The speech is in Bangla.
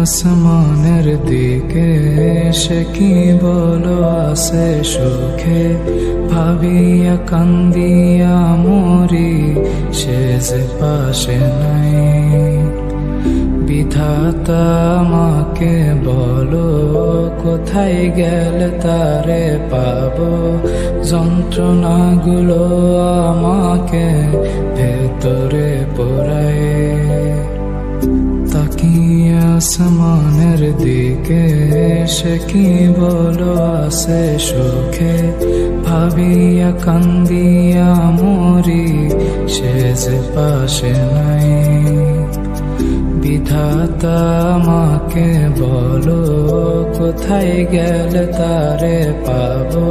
আসমানের দিকে সে কি বলো আসে সুখে, ভাবিয়া কান্দিয়া মরি সে যে পাশে নাই। বিধাতা আমাকে বলো কোথায় গেলে তারে পাবো, যন্ত্রণাগুলো আমাকে ভেতরে পোড়ায়। তাকিয়ে আসমানের দিকে সে কি বলো আসে সুখে, ভাবিয়া কান্দিয়া মরি সে যে পাশে নাই। বিধাতা আমাকে বলো কোথায় গেলে তারে পাবো,